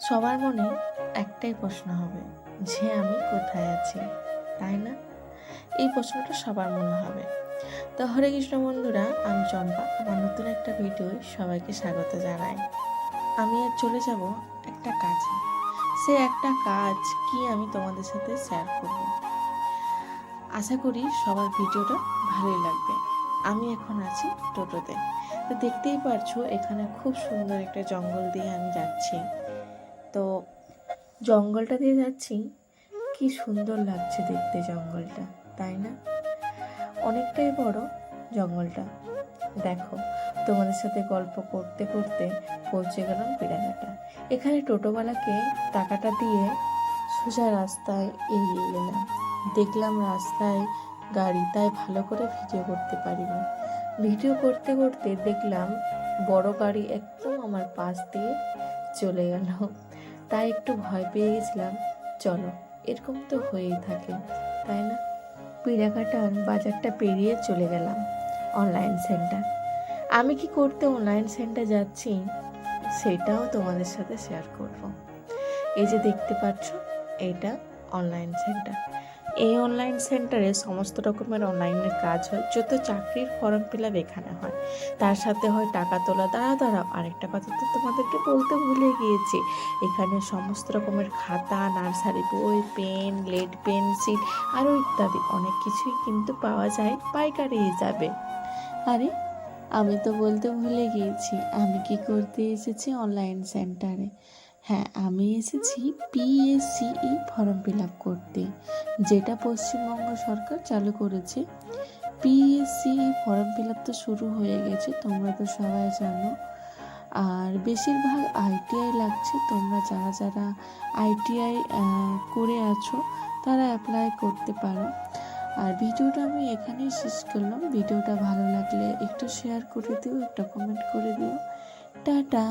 সবার মনে একটাই প্রশ্ন হবে যে আমি কোথায় আছি, তাই না? এই প্রশ্নটা সবার মনে হবে। তো হরে কৃষ্ণ বন্ধুরা, আমি চম্পা। আমার নতুন একটা ভিডিও সবাইকে স্বাগত জানাই। আমি আর চলে যাব একটা কাজে। সে একটা কাজ কি আমি তোমাদের সাথে শেয়ার করব। আশা করি সবার ভিডিওটা ভালোই লাগবে। আমি এখন আছি টোটোতে। তো দেখতেই পারছো এখানে খুব সুন্দর একটা জঙ্গল দিয়ে আমি যাচ্ছি। তো জঙ্গলটা দিয়ে যাচ্ছি, কি সুন্দর লাগছে দেখতে জঙ্গলটা, তাই না? অনেকটাই বড় জঙ্গলটা। দেখো, তোমাদের সাথে গল্প করতে করতে পৌঁছে গেলাম পিড়াঘাটা। এখানে টোটোওয়ালাকে টাকাটা দিয়ে সোজা রাস্তায় এগিয়ে গেলাম। দেখলাম রাস্তায় গাড়ি, তাই ভালো করে ভিডিও করতে পারিনি। ভিডিও করতে করতে দেখলাম বড় গাড়ি একদম আমার পাশ দিয়ে চলে গেল, তাই একটু ভয় পেয়ে গেছিলাম। চলো, এরকম তো হয়েই থাকে, তাই না? পিড়াঘাটার বাজারটা পেরিয়ে চলে গেলাম অনলাইন সেন্টার। আমি কি করতে অনলাইন সেন্টার যাচ্ছি সেটাও তোমাদের সাথে শেয়ার করব। এই যে দেখতে পাচ্ছ, এটা অনলাইন সেন্টার। এই অনলাইন সেন্টারে সমস্ত রকমের অনলাইনের কাজ হয়। যত চাকরির ফর্ম ফিল আপ এখানে হয়, তার সাথে হয় টাকা তোলা। দাঁড়াও, আরেকটা কথা তো তোমাদেরকে বলতে ভুলে গিয়েছি। এখানে সমস্ত রকমের খাতা, নার্সারি বই, পেন, লেড পেন্সিল আরও ইত্যাদি অনেক কিছুই কিন্তু পাওয়া যায় পাইকারি হিসাবে। আরে, আমি তো বলতে ভুলে গিয়েছি, আমি কি করতে এসেছি অনলাইন সেন্টারে। হ্যাঁ, আমি এসেছি পিএসসিই ফর্ম ফিল আপ করতে, যেটা পশ্চিমবঙ্গ সরকার চালু করেছে। পিএসসিই ফর্ম ফিল আপ তো শুরু হয়ে গেছে, তোমরা তো সবাই জানো। আর বেশিরভাগ আইটিআই লাগছে। তোমরা যারা যারা আইটিআই করে আছো তারা অ্যাপ্লাই করতে পারো। আর ভিডিওটা আমি এখানেই শেষ করলাম। ভিডিওটা ভালো লাগলে একটু শেয়ার করে দিও, একটা কমেন্ট করে দিও। টাটা।